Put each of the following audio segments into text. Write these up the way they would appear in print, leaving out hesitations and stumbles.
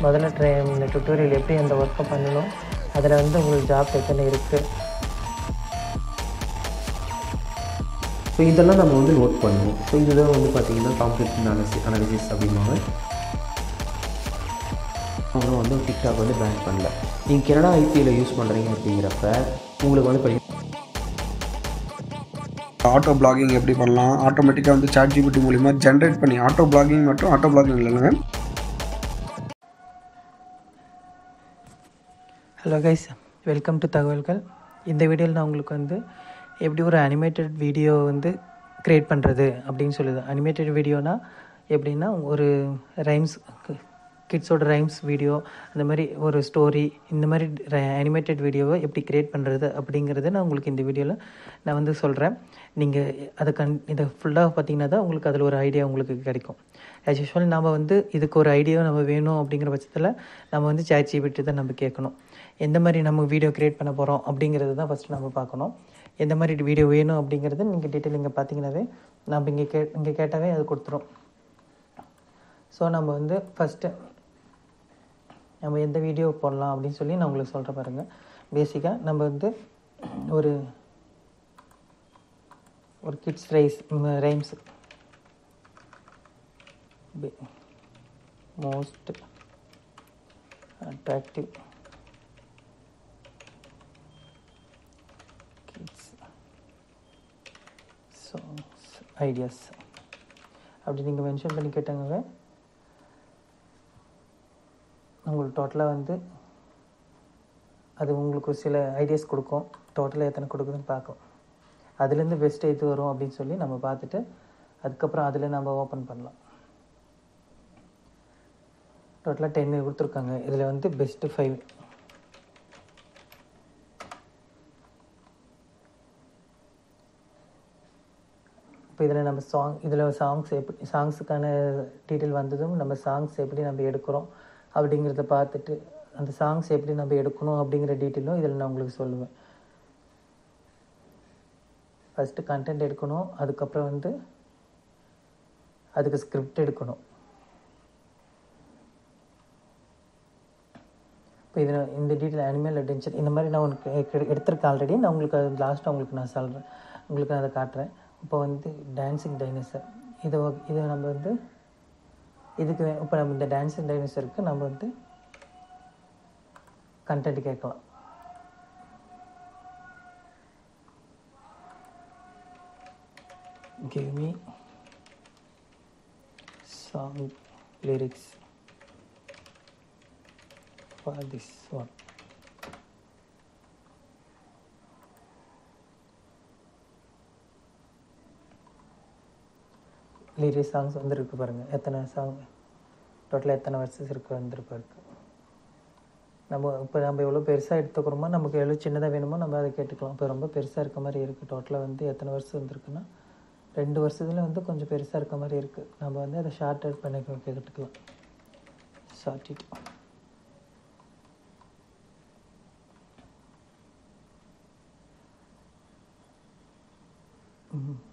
முதல்ல இந்த டுட்டோரியல் எப்படி அந்த ஒர்க்கை பண்ணணும், அதில் வந்து உங்களுக்கு ஜாப் எத்தனை இருக்குது. ஸோ இதெல்லாம் நம்ம வந்து நோட் பண்ணுவோம். ஸோ இதுதான் வந்து பார்த்திங்கன்னா காம்ப்ளெக்ஸ் அனாலிசிஸ் அப்படிம்பாங்க. அவங்க வந்து டிக்டாக் வந்து பேன் பண்ணல. நீங்கள் கனடா ஐபியில் யூஸ் பண்ணுறீங்க அப்படிங்கிறப்ப உங்களுக்கு வந்து ஆட்டோ பிளாகிங் எப்படி பண்ணலாம், ஆட்டோமேட்டிக்காக வந்து ChatGPT மூலிமா ஜென்ரேட் பண்ணி ஆட்டோ பிளாகிங் இல்லைங்க. ஹலோ கைஸ், வெல்கம் டு தகவல்கள். இந்த வீடியோவில் நான் உங்களுக்கு வந்து எப்படி ஒரு அனிமேட்டட் வீடியோ வந்து க்ரியேட் பண்ணுறது அப்படின்னு சொல்லுது. அனிமேட்டட் வீடியோனா எப்படின்னா, ஒரு ரைம்ஸ், கிட்ஸோட ரைம்ஸ் வீடியோ, அந்த மாதிரி ஒரு ஸ்டோரி, இந்த மாதிரி அனிமேட்டட் வீடியோவை எப்படி க்ரியேட் பண்ணுறது அப்படிங்கிறத நான் உங்களுக்கு இந்த வீடியோவில் நான் வந்து சொல்கிறேன். நீங்கள் அதை இதை ஃபுல்லாக பார்த்தீங்கன்னா தான் உங்களுக்கு அதில் ஒரு ஐடியா உங்களுக்கு கிடைக்கும். ஆஸ் யூஷுவல் நம்ம வந்து இதுக்கு ஒரு ஐடியா நம்ம வேணும் அப்படிங்கிற பட்சத்தில் நம்ம வந்து ChatGPT தான் நம்ம கேட்கணும். எந்த மாதிரி நம்ம வீடியோ க்ரியேட் பண்ண போகிறோம் அப்படிங்கிறது தான் ஃபஸ்ட்டு நம்ம பார்க்கணும். எந்த மாதிரி வீடியோ வேணும் அப்படிங்கிறது நீங்கள் டீட்டெயில் இங்கே பார்த்தீங்கன்னாவே நம்ம இங்கே கேட்டாவே அது கொடுத்துரும். ஸோ நம்ம வந்து ஃபஸ்ட்டு நம்ம எந்த வீடியோ போடலாம் அப்படின்னு சொல்லி நான் உங்களுக்கு சொல்கிறேன் பாருங்கள். பேசிக்காக நம்ம வந்து ஒரு kids rhymes most attractive kids songs ideas அப்படி நீங்கள் மென்ஷன் பண்ணி கேட்டாங்கவே உங்களுக்கு டோட்டலாக வந்து அது உங்களுக்கு சில ஐடியாஸ் கொடுக்கும். டோட்டலாக எத்தனை கொடுக்குதுன்னு பார்க்கும். அதுலேருந்து பெஸ்ட்டு எது வரும் அப்படின்னு சொல்லி நம்ம பார்த்துட்டு அதுக்கப்புறம் அதில் நம்ம ஓப்பன் பண்ணலாம். டோட்டலாக 10 கொடுத்துருக்காங்க. இதில் வந்து பெஸ்ட்டு 5. இப்போ இதில் நம்ம இதில் சாங்ஸுக்கான டீட்டெயில் வந்ததும் நம்ம சாங்ஸ் எப்படி நம்ம எடுக்கிறோம் அப்படிங்கிறத பார்த்துட்டு அந்த சாங்ஸ் எப்படி நம்ம எடுக்கணும் அப்படிங்கிற டீட்டெயிலும் இதில் நான் உங்களுக்கு சொல்லுவேன். ஃபஸ்ட்டு கண்டென்ட் எடுக்கணும், அதுக்கப்புறம் வந்து அதுக்கு ஸ்கிரிப்ட் எடுக்கணும். இப்போ இதில் இந்த டீட்டெயில் அனிமல் அட்டென்ஷன் இந்த மாதிரி நான் உனக்கு எடுத்திருக்கேன் ஆல்ரெடி. நான் உங்களுக்கு அது லாஸ்ட்டாக உங்களுக்கு நான் சொல்கிறேன், உங்களுக்கு நான் அதை காட்டுறேன். இப்போ வந்து டான்ஸிங் டைனோசர் இதை நம்ம வந்து இதுக்கு இப்போ நம்ம இந்த டான்ஸிங் டைனோசருக்கு நம்ம வந்து கண்டென்ட் கேட்கலாம். Give me song lyrics for this one. Lyrics songs வந்துருக்கு பாருங்கள். எத்தனை சாங் டோட்டலாக எத்தனை வெர்சஸ் வந்துருக்கு. நம்ம எவ்வளோ பெருசாக எடுத்துக்கிறோமோ, நமக்கு எவ்வளோ சின்னதாக வேணுமோ நம்ம அதை கேட்டுக்கலாம். இப்போ ரொம்ப பெருசாக இருக்க மாதிரி இருக்குது. டோட்டலாக வந்து எத்தனை வருஷம் வந்துருக்குன்னா 2 வருஷத்துல வந்து கொஞ்சம் பெருசாக இருக்க மாதிரி இருக்குது. நம்ம வந்து அதை ஷார்ட் அவுட் பண்ணி கேட்டுக்கலாம். Short it.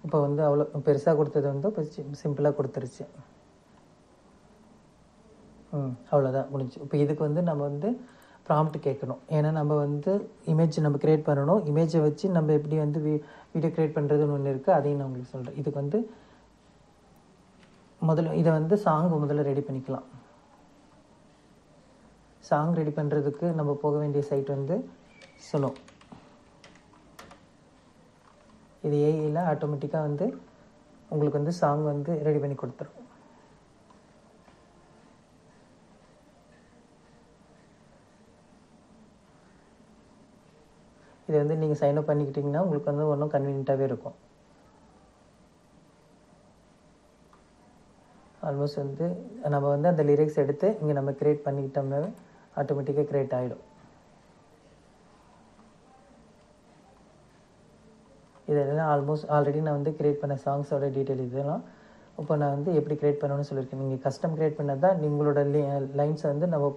இப்போ வந்து அவ்வளோ பெருசாக கொடுத்தது வந்து இப்போ சிம்பிளாக கொடுத்துருச்சு. அவ்வளோதான் முடிஞ்சு. இப்போ இதுக்கு வந்து நம்ம வந்து ப்ராம்ப்ட் கேட்கணும். ஏன்னா நம்ம வந்து இமேஜ் நம்ம க்ரியேட் பண்ணணும். இமேஜை வச்சு நம்ம எப்படி வந்து வீடியோ க்ரியேட் பண்ணுறதுன்னு ஒன்று இருக்குது, அதையும் நான் உங்களுக்கு சொல்கிறேன். இதுக்கு வந்து இதை வந்து முதல்ல ரெடி பண்ணிக்கலாம். சாங் ரெடி பண்ணுறதுக்கு நம்ம போக வேண்டிய சைட் வந்து சுனோ. இது ஏஐயில் ஆட்டோமேட்டிக்காக வந்து உங்களுக்கு வந்து சாங் வந்து ரெடி பண்ணி கொடுத்துரும். இதை வந்து நீங்கள் சைன் அப் பண்ணிக்கிட்டிங்கன்னா உங்களுக்கு வந்து ஒன்றும் கன்வீனியண்ட்டாகவே இருக்கும். ஆல்மோஸ்ட் வந்து நம்ம வந்து அந்த லிரிக்ஸ் எடுத்து இங்கே நம்ம க்ரியேட் பண்ணிக்கிட்டோம்னா ஆட்டோமேட்டிக்காக க்ரியேட் ஆகிடும். இதெல்லாம் ஆல்ரெடி நான் வந்து க்ரியேட் பண்ண சாங்ஸோட டீட்டெயில் இதெல்லாம். இப்போ நான் வந்து எப்படி க்ரியேட் பண்ணணும்னு சொல்லியிருக்கேன். நீங்கள் கஸ்டம் க்ரியேட் பண்ணது தான் உங்களோட லைன்ஸை வந்து நம்ம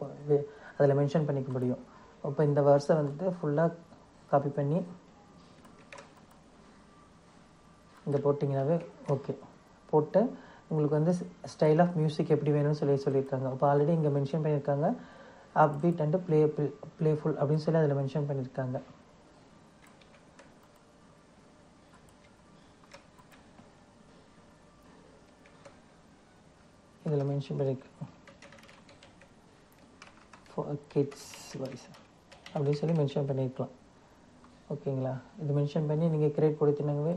அதில் மென்ஷன் பண்ணிக்க முடியும். இப்போ இந்த வேர்ஸை வந்து ஃபுல்லாக காப்பி பண்ணி இங்கே போட்டிங்கனாவே ஓகே. போட்டு உங்களுக்கு வந்து ஸ்டைல் ஆஃப் மியூசிக் எப்படி வேணும்னு சொல்லியிருக்காங்க. இப்போ ஆல்ரெடி இங்கே மென்ஷன் பண்ணியிருக்காங்க அப்பீட் அண்டு ப்ளேஃபுல் அப்படின்னு சொல்லி அதில் மென்ஷன் பண்ணியிருக்காங்க. இதில் மென்ஷன் பண்ணியிருக்காங்க ஃபார் கிட்ஸ் வாய்ஸ் அப்படின்னு சொல்லி மென்ஷன் பண்ணியிருக்கலாம். ஓகேங்களா? இது மென்ஷன் பண்ணி நீங்கள் கிரியேட் கொடுத்தீங்கன்னாவே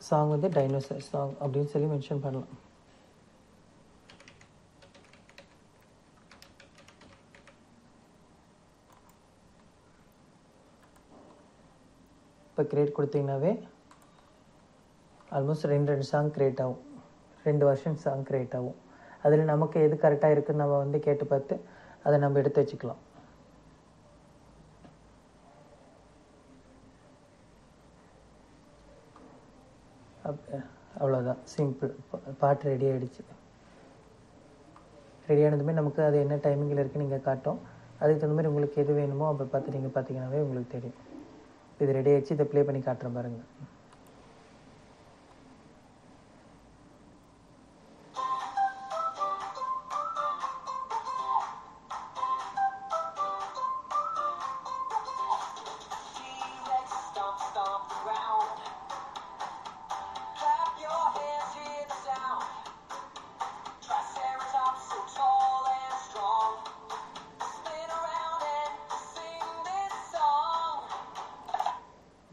சாங் வந்து டைனோசர் சாங் அப்படின்னு சொல்லி மென்ஷன் பண்ணலாம். இப்போ கிரியேட் கொடுத்தீங்கன்னாவே ஆல்மோஸ்ட் 2 சாங் க்ரியேட் ஆகும், 2 வெர்ஷன் சாங் க்ரியேட் ஆகும். அதில் நமக்கு எது கரெக்டாக இருக்குதுன்னு நம்ம வந்து கேட்டு பார்த்து அதை நம்ம எடுத்து வச்சுக்கலாம். அவ்வளோதான், சிம்பிள். பாட்டு ரெடி ஆகிடுச்சு. ரெடியானதுமே நமக்கு அது என்ன டைமிங்கில் இருக்குன்னு நீங்கள் காட்டும். அதுக்கு தகுந்த மாதிரி உங்களுக்கு எது வேணுமோ அப்போ பார்த்து நீங்கள் பார்த்தீங்கன்னாவே உங்களுக்கு தெரியும். இது ரெடி ஆகிடுச்சு. இதை ப்ளே பண்ணி காட்டுறேன் பாருங்கள்.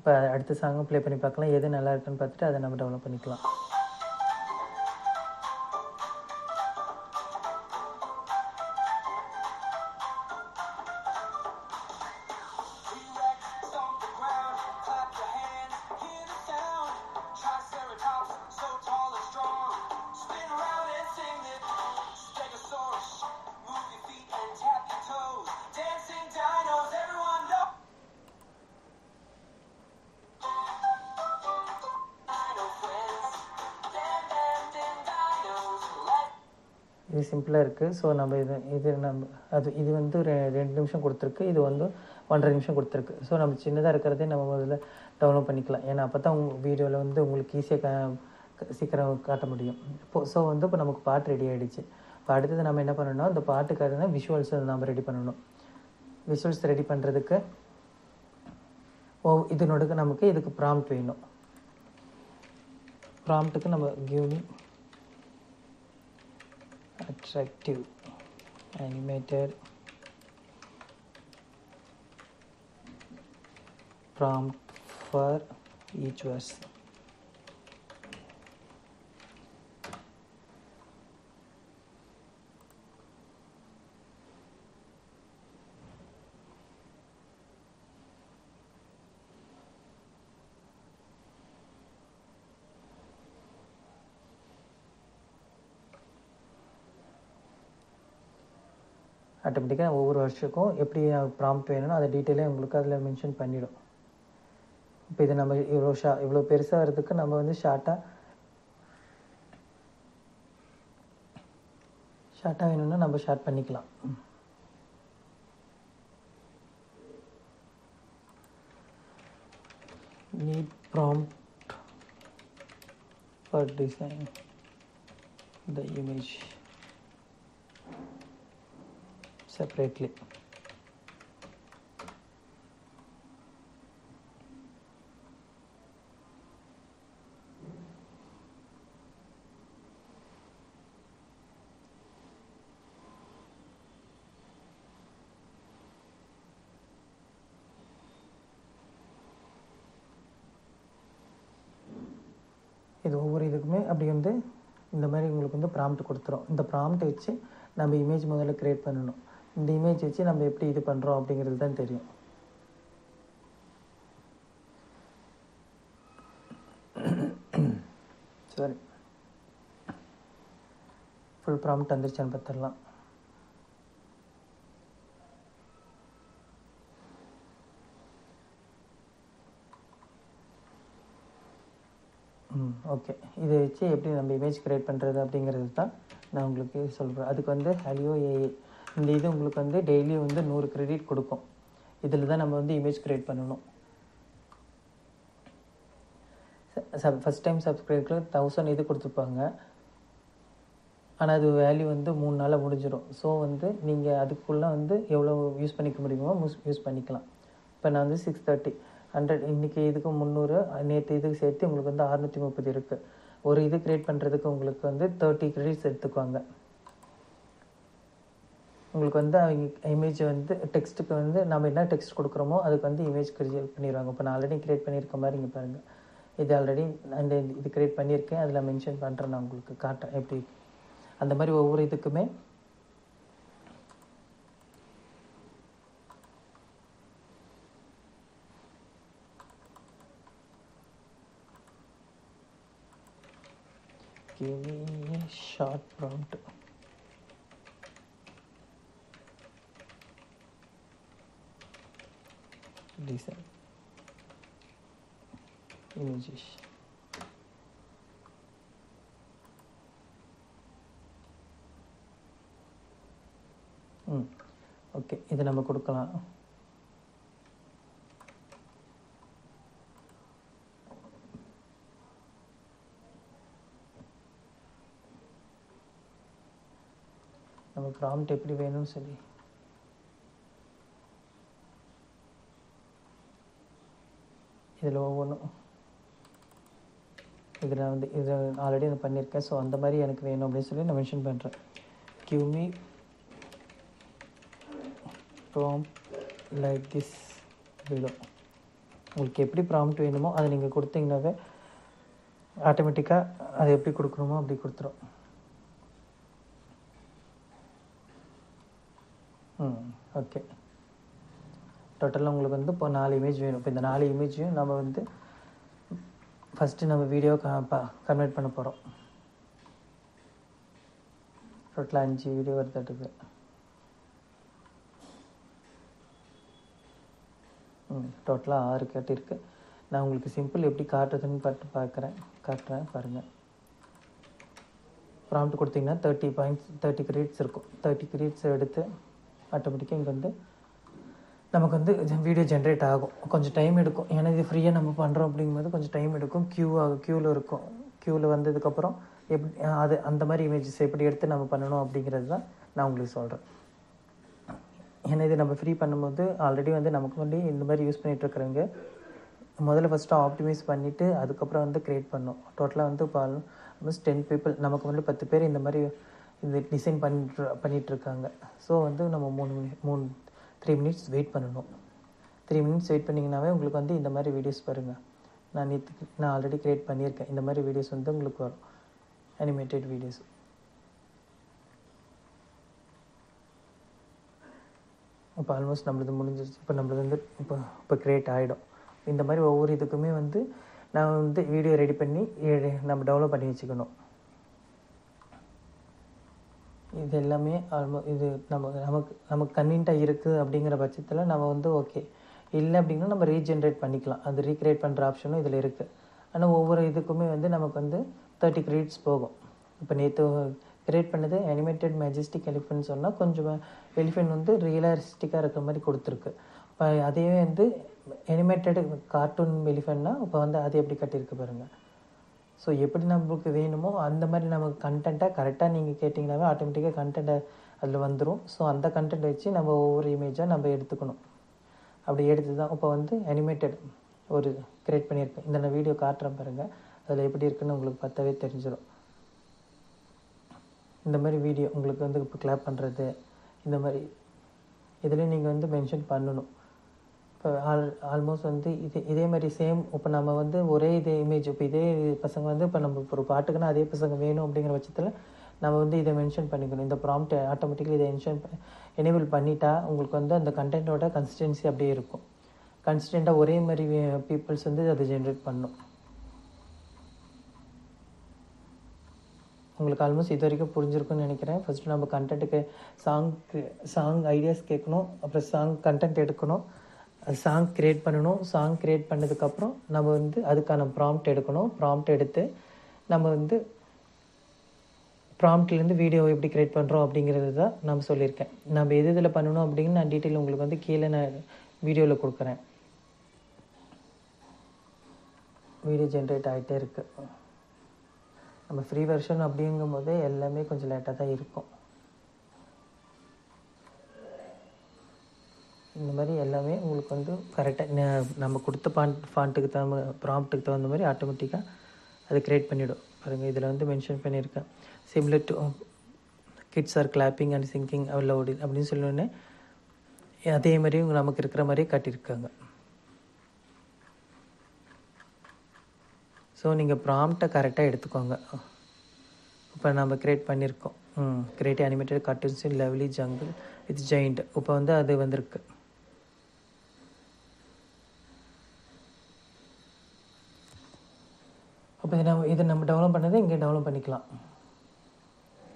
இப்போ அடுத்த சாங்கும் ப்ளே பண்ணி பார்க்கலாம். எது நல்லா இருக்குன்னு பார்த்துட்டு அதை நம்ம டெவலப் பண்ணிக்கலாம். இது சிம்பிளாக இருக்குது. ஸோ நம்ம இது வந்து 2 நிமிஷம் கொடுத்துருக்கு. இது வந்து 1.5 நிமிஷம் கொடுத்துருக்கு. ஸோ நம்ம சின்னதாக இருக்கிறதே நம்ம முதல்ல டவுன்லோட் பண்ணிக்கலாம். ஏன்னா அப்போ தான் உங்கள் வீடியோவில் வந்து உங்களுக்கு ஈஸியாக சீக்கிரம் காட்ட முடியும். இப்போ நமக்கு பாட்டு ரெடி ஆகிடுச்சு. இப்போ அடுத்தது நம்ம என்ன பண்ணணும்னா, இந்த பாட்டுக்காரங்க விஷுவல்ஸ் நம்ம ரெடி பண்ணணும். விஷுவல்ஸ் ரெடி பண்ணுறதுக்கு இதனோட நமக்கு இதுக்கு ப்ராம்ப்ட் வேணும். ப்ராம்ப்ட்டுக்கு நம்ம கிவ்மி attractive animated prompt for each verse. ஆட்டோமேட்டிக்காக ஒவ்வொரு வருஷத்துக்கும் எப்படி ப்ராம்ப்ட் வேணும்னோ அதை டீட்டெயிலாக உங்களுக்கு அதில் மென்ஷன் பண்ணிவிடும். இப்போ இது நம்ம இவ்வளோ பெருசாக வரதுக்கு நம்ம வந்து ஷார்ட்டாக வேணும்னா நம்ம ஷார்ட் பண்ணிக்கலாம். Need prompt for design the image separately. இது ஒவ்வொரு இதுக்குமே அப்படி வந்து இந்த மாதிரி உங்களுக்கு வந்து ப்ராம்ப்ட் கொடுத்துரும். இந்த ப்ராம்ப்ட் வச்சு நம்ம இமேஜ் முதல்ல க்ரியேட் பண்ணணும். இந்த இமேஜ் வச்சு நம்ம எப்படி இது பண்ணுறோம் அப்படிங்கிறது தான் தெரியும். சரி, ஃபுல் ப்ராம்ப்ட் வந்துருச்சான்னு பார்த்துடலாம். ஓகே, இதை வச்சு எப்படி நம்ம இமேஜ் க்ரியேட் பண்ணுறது அப்படிங்கிறது தான் நான் உங்களுக்கு சொல்கிறேன். அதுக்கு வந்து ஹலியோ ஏஏ இந்த இது உங்களுக்கு வந்து டெய்லி வந்து 100 கிரெடிட் கொடுக்கும். இதில் தான் நம்ம வந்து இமேஜ் க்ரியேட் பண்ணணும். ஃபஸ்ட் டைம் சப்ஸ்கிரைபருக்கு 1000 இது கொடுத்துருப்பாங்க. ஆனால் அது வேல்யூ வந்து 3 நாளில் முடிஞ்சிடும். ஸோ வந்து நீங்கள் அதுக்குள்ளே வந்து எவ்வளோ யூஸ் பண்ணிக்க முடியுமோ யூஸ் பண்ணிக்கலாம். இப்போ நான் வந்து 630 100 இன்றைக்கி இதுக்கு 300 நேற்று இதுக்கு சேர்த்து உங்களுக்கு வந்து 630 இருக்குது. ஒரு இது க்ரியேட் பண்ணுறதுக்கு உங்களுக்கு வந்து 30 கிரெடிட்ஸ் எடுத்துக்குவாங்க. உங்களுக்கு வந்து அவங்க இமேஜ் வந்து டெக்ஸ்ட்டுக்கு வந்து நம்ம என்ன டெக்ஸ்ட் கொடுக்குறோமோ அதுக்கு வந்து இமேஜ் கிரியேட் பண்ணிடுவாங்க. இப்போ நான் ஆல்ரெடி க்ரியேட் பண்ணியிருக்க மாதிரி இங்கே பாருங்கள். இது ஆல்ரெடி அந்த இது க்ரியேட் பண்ணியிருக்கேன். அதில் மென்ஷன் பண்ணுறேன், நான் உங்களுக்கு காட்டுறேன் எப்படி. அந்த மாதிரி ஒவ்வொரு இதுக்குமே give me a short prompt. Design images. Okay, இது நம்ம கொடுக்கலாம். நம்ம ப்ராம்ப்ட் எப்படி வேணும்னு சொல்லி இதில் ஒவ்வொன்றும் இதில் வந்து இதை ஆல்ரெடி நான் பண்ணியிருக்கேன். ஸோ அந்த மாதிரி எனக்கு வேணும் அப்படின்னு சொல்லி நான் மென்ஷன் பண்ணுறேன். give me prompt like this below. உங்களுக்கு எப்படி ப்ராம்ப்ட் வேணுமோ அதை நீங்கள் கொடுத்தீங்கன்னாவே ஆட்டோமேட்டிக்காக அதை எப்படி கொடுக்கணுமோ அப்படி கொடுத்துரும். ஓகே, டோட்டலாக உங்களுக்கு வந்து இப்போ 4 இமேஜ் வேணும். இப்போ இந்த 4 இமேஜையும் நம்ம வந்து ஃபஸ்ட்டு நம்ம வீடியோ கன்வெர்ட் பண்ண போகிறோம். டோட்டலாக 5 வீடியோ வருதுட்டுருக்கு. டோட்டலாக 6 கேட்டிருக்கு. நான் உங்களுக்கு சிம்பிள் எப்படி காட்டுறதுன்னு காட்டுறேன் பாருங்கள். ப்ராம்ப்ட் கொடுத்தீங்கன்னா 30 கிரெடிட்ஸ் இருக்கும். 30 கிரெடிட்ஸ் எடுத்து ஆட்டோமேட்டிக்காக இங்கே வந்து நமக்கு வந்து வீடியோ ஜென்ரேட் ஆகும். கொஞ்சம் டைம் எடுக்கும், ஏன்னா இது ஃப்ரீயாக நம்ம பண்ணுறோம் அப்படிங்கும்போது கொஞ்சம் டைம் எடுக்கும். க்யூவில் இருக்கும். க்யூவில் வந்ததுக்கப்புறம் எப்படி அது அந்த மாதிரி இமேஜஸ் எப்படி எடுத்து நம்ம பண்ணணும் அப்படிங்கிறது தான் நான் உங்களுக்கு சொல்கிறேன். ஏன்னா இது நம்ம ஃப்ரீ பண்ணும்போது ஆல்ரெடி வந்து நமக்கு வந்து இந்த மாதிரி யூஸ் பண்ணிகிட்ருக்குறவங்க முதல்ல ஃபஸ்ட்டு ஆப்டிமைஸ் பண்ணிவிட்டு அதுக்கப்புறம் வந்து க்ரியேட் பண்ணோம். டோட்டலாக வந்து இப்போ ஆல்மோஸ்ட் 10 பீப்புள் நமக்கு வந்து 10 பேர் இந்த மாதிரி இந்த டிசைன் பண்ணிகிட்ருக்காங்க. ஸோ வந்து நம்ம 3 மினிட்ஸ் வெயிட் பண்ணணும். 3 மினிட்ஸ் வெயிட் பண்ணிங்கனாவே உங்களுக்கு வந்து இந்த மாதிரி வீடியோஸ் பாருங்கள். நான் ஆல்ரெடி க்ரியேட் பண்ணியிருக்கேன். இந்த மாதிரி வீடியோஸ் வந்து உங்களுக்கு வரும், அனிமேட்டட் வீடியோஸ். இப்போ ஆல்மோஸ்ட் நம்மளது முடிஞ்சிருச்சு. இப்போ நம்மளது வந்து இப்போ க்ரியேட் ஆகிடும். இந்த மாதிரி ஒவ்வொரு இதுக்குமே வந்து நான் வந்து வீடியோ ரெடி பண்ணி நம்ம டெவலப் பண்ணி வச்சுக்கணும். இது எல்லாமே இது நமக்கு கன்வீனியண்ட்டாக இருக்குது அப்படிங்கிற பட்சத்தில் நம்ம வந்து ஓகே, இல்லை அப்படின்னா நம்ம ரீஜென்ரேட் பண்ணிக்கலாம். அது ரீக்ரியேட் பண்ணுற ஆப்ஷனும் இதில் இருக்குது. ஆனால் ஒவ்வொரு இதுக்குமே வந்து நமக்கு வந்து 30 கிரெடிட்ஸ் போகும். இப்போ நேற்று க்ரியேட் பண்ணது அனிமேட்டட் மேஜஸ்டிக் எலிஃபென்ட் சொன்னால் கொஞ்சம் எலிஃபென்ட் வந்து ரியலிஸ்டிக்காக இருக்கிற மாதிரி கொடுத்துருக்கு. இப்போ அதே வந்து அனிமேட்டட் கார்ட்டூன் எலிஃபென்ட்னா இப்போ வந்து அது எப்படி கட்டியிருக்கு பாருங்கள். ஸோ எப்படி நம்மளுக்கு வேணுமோ அந்த மாதிரி நமக்கு கண்டென்ட்டாக கரெக்டாக நீங்கள் கேட்டிங்கனாவே ஆட்டோமேட்டிக்காக கண்டென்ட்டை அதில் வந்துடும். ஸோ அந்த கண்டென்ட் வச்சு நம்ம ஒவ்வொரு இமேஜாக நம்ம எடுத்துக்கணும். அப்படி எடுத்து தான் இப்போ வந்து அனிமேட்டட் ஒரு க்ரியேட் பண்ணியிருக்கேன். இந்த நான் வீடியோ காட்டுறேன் பாருங்கள். அதில் எப்படி இருக்குன்னு உங்களுக்கு பார்த்தாவே தெரிஞ்சிடும். இந்த மாதிரி வீடியோ உங்களுக்கு வந்து இப்போ கிளாப் பண்ணுறது இந்த மாதிரி இதுலேயும் நீங்கள் வந்து மென்ஷன் பண்ணணும். இப்போ ஆல்மோஸ்ட் வந்து இதே மாதிரி சேம் இப்போ நம்ம வந்து ஒரே இதே இமேஜ் இப்போ இதே பசங்க வந்து இப்போ நம்ம ஒரு பாட்டுக்குன்னா அதே பசங்க வேணும் அப்படிங்கிற பட்சத்தில் நம்ம வந்து இதை மென்ஷன் பண்ணிக்கணும். இந்த ப்ராம்ப்ட் ஆட்டோமேட்டிக்கலி இதை எனேபிள் பண்ணிட்டா உங்களுக்கு வந்து அந்த கண்டென்ட்டோட கன்சிஸ்டன்சி அப்படியே இருக்கும். கன்சிஸ்டண்ட்டாக ஒரே மாதிரி பீப்புள்ஸ் வந்து அதை ஜென்ரேட் பண்ணும். உங்களுக்கு ஆல்மோஸ்ட் இது வரைக்கும் புரிஞ்சிருக்குன்னு நினைக்கிறேன். ஃபஸ்ட்டு நம்ம கண்டென்ட்டுக்கு சாங் ஐடியாஸ் கேட்கணும், அப்புறம் சாங் கண்டென்ட் எடுக்கணும், சாங் க்ரியேட் பண்ணணும். சாங் க்ரியேட் பண்ணதுக்கப்புறம் நம்ம வந்து அதுக்கான ப்ராம்ப்ட் எடுக்கணும். ப்ராம்ப்ட் எடுத்து நம்ம வந்து ப்ராம்ப்ட்லேருந்து வீடியோ எப்படி க்ரியேட் பண்ணுறோம் அப்படிங்கிறது தான் நம்ம சொல்லியிருக்கேன். நம்ம எது இதில் பண்ணணும் அப்படின்னு நான் டீட்டெயில் உங்களுக்கு வந்து கீழே நான் வீடியோவில் கொடுக்குறேன். வீடியோ ஜென்ரேட் ஆகிட்டே இருக்குது. நம்ம ஃப்ரீ வெர்ஷன் அப்படிங்கும்போது எல்லாமே கொஞ்சம் லேட்டாக தான் இருக்கும். இந்த மாதிரி எல்லாமே உங்களுக்கு வந்து கரெக்டாக நம்ம கொடுத்த ஃபாண்ட்டுக்கு ப்ராம்ப்ட்டுக்கு தகுந்த மாதிரி ஆட்டோமேட்டிக்காக அது க்ரியேட் பண்ணிவிடும். பாருங்கள், இதில் வந்து மென்ஷன் பண்ணியிருக்கேன், similar to kids are clapping and singing loud அப்படின்னு சொல்லணுன்னே அதே மாதிரி நமக்கு இருக்கிற மாதிரியே காட்டியிருக்காங்க. ஸோ நீங்கள் ப்ராம்ப்டை கரெக்டாக எடுத்துக்கோங்க. இப்போ நம்ம க்ரியேட் பண்ணியிருக்கோம், create animated cartoons in lovely jungle with giant. இப்போ வந்து அது வந்திருக்கு. அப்போ இதை நம்ம டெவலப் பண்ணதை இங்கே டெவலப் பண்ணிக்கலாம்.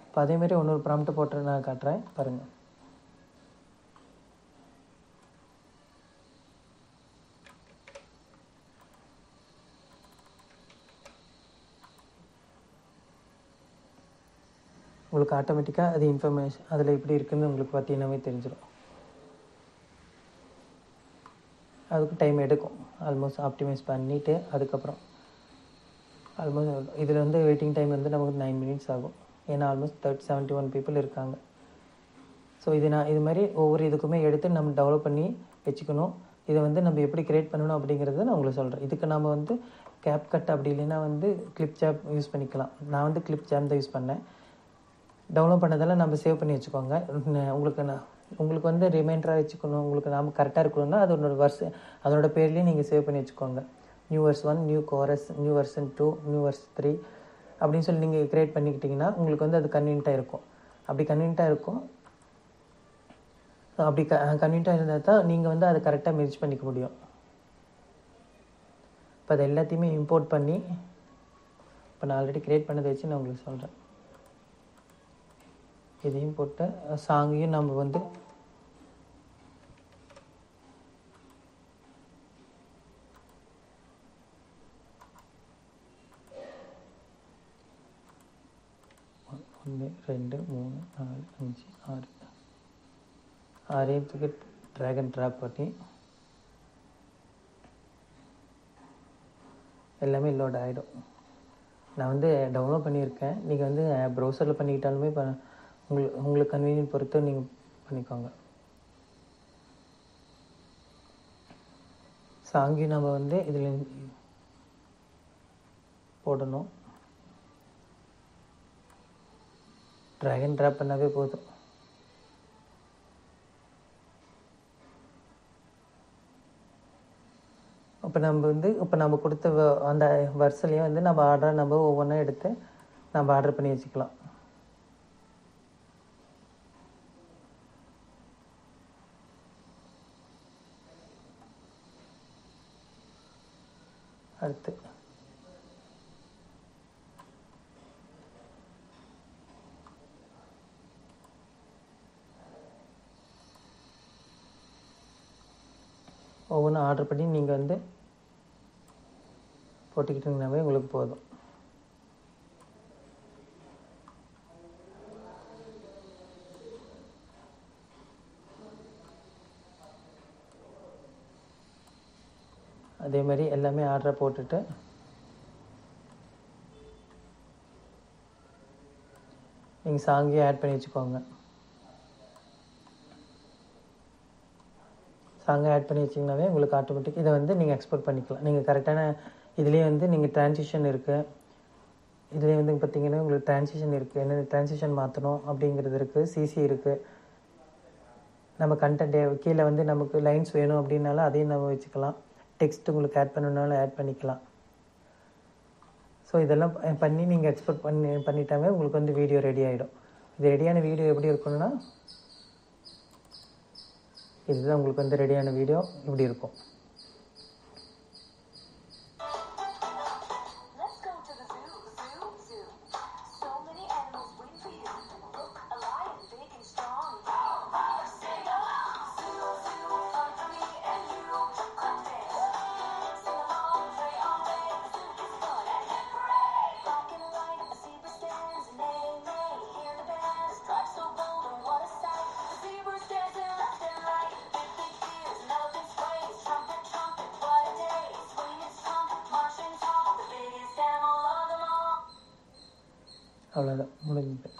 இப்போ அதேமாரி இன்னொரு ப்ராம்ப்ட் போட்டு நான் காட்டுறேன் பாருங்கள். உங்களுக்கு ஆட்டோமேட்டிக்காக அது இன்ஃபர்மேஷன் அதில் எப்படி இருக்குதுன்னு உங்களுக்கு பார்த்தீங்கன்னாவே தெரிஞ்சிடும். அதுக்கு டைம் எடுக்கும், ஆல்மோஸ்ட் ஆப்டிமைஸ் பண்ணிவிட்டு அதுக்கப்புறம் ஆல்மோஸ்ட் இதில் வந்து வெயிட்டிங் டைம் வந்து நமக்கு 9 minutes ஆகும். ஏன்னா ஆல்மோஸ்ட் 71 people இருக்காங்க. ஸோ இது மாதிரி ஒவ்வொரு இதுக்குமே எடுத்து நம்ம டெவலப் பண்ணி வச்சுக்கணும். இதை வந்து நம்ம எப்படி க்ரியேட் பண்ணணும் அப்படிங்கிறத நான் உங்களுக்கு சொல்கிறேன். இதுக்கு நம்ம வந்து CapCut அப்படி இல்லைன்னா வந்து கிளிப்சார்ட் யூஸ் பண்ணிக்கலாம். நான் வந்து கிளிப்சார்ட் தான் யூஸ் பண்ணேன். டவுன்லோட் பண்ணதெல்லாம் நம்ம சேவ் பண்ணி வச்சுக்கோங்க. உங்களுக்கு வந்து ரிமைண்டராக வச்சுக்கணும், உங்களுக்கு நாம் கரெக்டாக இருக்கணும்னா அதோட பேர்லேயும் நீங்கள் சேவ் பண்ணி வச்சுக்கோங்க. New version 1, new chorus, new version 2, new version 3 அப்படின்னு சொல்லி நீங்கள் க்ரியேட் பண்ணிக்கிட்டிங்கன்னா உங்களுக்கு வந்து அது கன்வீனியண்ட்டாக இருக்கும். அப்படி கன்வீனியண்ட்டாக இருக்கும். அப்படி கன்வீனியண்ட்டாக இருந்தால் தான் நீங்கள் வந்து அதை கரெக்டாக மெர்ஜ் பண்ணிக்க முடியும். இப்போ அது எல்லாத்தையுமே இம்போர்ட் பண்ணி இப்போ நான் ஆல்ரெடி க்ரியேட் பண்ணதை வச்சு நான் உங்களுக்கு சொல்கிறேன். இதையும் போட்டு சாங்கையும் நம்ம வந்து ஒன்று 2 3 4 5 6 6 ட்ராக் அண்ட் ட்ராப் பண்ணி எல்லாமே லோட் ஆகிடும். நான் வந்து டவுன்லோட் பண்ணியிருக்கேன். நீங்கள் வந்து ப்ரௌசரில் பண்ணிக்கிட்டாலுமே உங்களுக்கு கன்வீனியன்ட் பொறுத்து நீங்கள் பண்ணிக்கோங்க. சாங்கி நம்ம வந்து இதில் போடணும். ட்ராக் அண்ட் ட்ராப் பண்ணாவே போதும். இப்போ நம்ம கொடுத்த அந்த வர்ஸ்லேயே வந்து நம்ம ஒவ்வொன்றா எடுத்து நம்ம ஆர்டர் பண்ணி வச்சுக்கலாம். அடுத்து ஒவ்வொன்றும் ஆர்டர் பண்ணி நீங்கள் வந்து போட்டுக்கிட்டிங்கனாவே உங்களுக்கு போதும். அதே மாதிரி எல்லாமே ஆர்டரை போட்டுட்டு நீங்கள் சாங்கையும் ஆட் பண்ணி வச்சுக்கோங்க. சாங்கை ஆட் பண்ணி வச்சிங்கனாவே உங்களுக்கு ஆட்டோமேட்டிக் இதை வந்து நீங்கள் எக்ஸ்போர்ட் பண்ணிக்கலாம். நீங்கள் கரெக்டான இதுலேயே வந்து நீங்கள் ட்ரான்சிஷன் இருக்குது. இதுலேயே வந்து பார்த்திங்கன்னா உங்களுக்கு ட்ரான்சிஷன் இருக்குது, என்னென்ன ட்ரான்சிஷன் மாற்றணும் அப்படிங்கிறது இருக்குது. சிசி இருக்குது. நம்ம கண்டென்ட் கீழே வந்து நமக்கு லைன்ஸ் வேணும் அப்படின்னாலும் அதையும் நம்ம வச்சுக்கலாம். டெக்ஸ்ட் உங்களுக்கு ஆட் பண்ணணுன்னாலும் ஆட் பண்ணிக்கலாம். ஸோ இதெல்லாம் பண்ணி நீங்கள் எக்ஸ்போர்ட் பண்ணிட்டாவே உங்களுக்கு வந்து வீடியோ ரெடி ஆகிடும். இது ரெடியான வீடியோ எப்படி இருக்கணும்னா இதுதான் உங்களுக்கு வந்து ரெடியான வீடியோ இப்படி இருக்கும். Trumpet அவ்வளோதான் முடிஞ்சுது.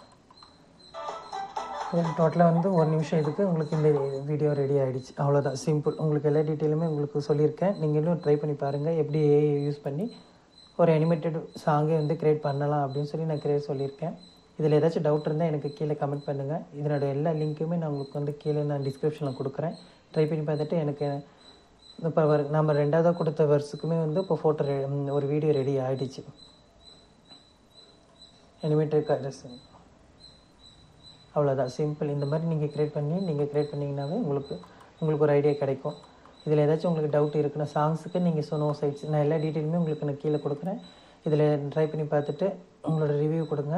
டோட்டலாக வந்து 1 நிமிஷம் இதுக்கு உங்களுக்கு இந்த வீடியோ ரெடி ஆகிடுச்சு. அவ்வளோதான், சிம்பிள். உங்களுக்கு எல்லா டீட்டெயிலுமே உங்களுக்கு சொல்லியிருக்கேன். நீங்களும் ட்ரை பண்ணி பாருங்கள், எப்படி ஏஐ யூஸ் பண்ணி ஒரு அனிமேட்டட் சாங்கே வந்து க்ரியேட் பண்ணலாம் அப்படின்னு சொல்லி நான் சொல்லியிருக்கேன். இதில் ஏதாச்சும் டவுட் இருந்தால் எனக்கு கீழே கமெண்ட் பண்ணுங்கள். இதனோட எல்லா லிங்க்குமே நான் உங்களுக்கு வந்து கீழே நான் டிஸ்கிரிப்ஷனில் கொடுக்குறேன். ட்ரை பண்ணி பார்த்துட்டு எனக்கு இப்போ நம்ம 2ஆவதாக கொடுத்த வர்ஸுக்குமே வந்து இப்போ ஒரு வீடியோ ரெடி ஆகிடுச்சு, அனிமேட்டட் கலர்ஸ். அவ்வளோதான், சிம்பிள். இந்த மாதிரி நீங்கள் க்ரியேட் பண்ணிங்கன்னாவே உங்களுக்கு ஒரு ஐடியா கிடைக்கும். இதில் ஏதாச்சும் உங்களுக்கு டவுட் இருக்குன்னா சாங்ஸுக்கு நீங்கள் சொன்ன சைட்ஸ் நான் எல்லா டீட்டெயிலுமே உங்களுக்கு நான் கீழே கொடுக்குறேன். இதில் ட்ரை பண்ணி பார்த்துட்டு உங்களோட ரிவ்யூ கொடுங்க.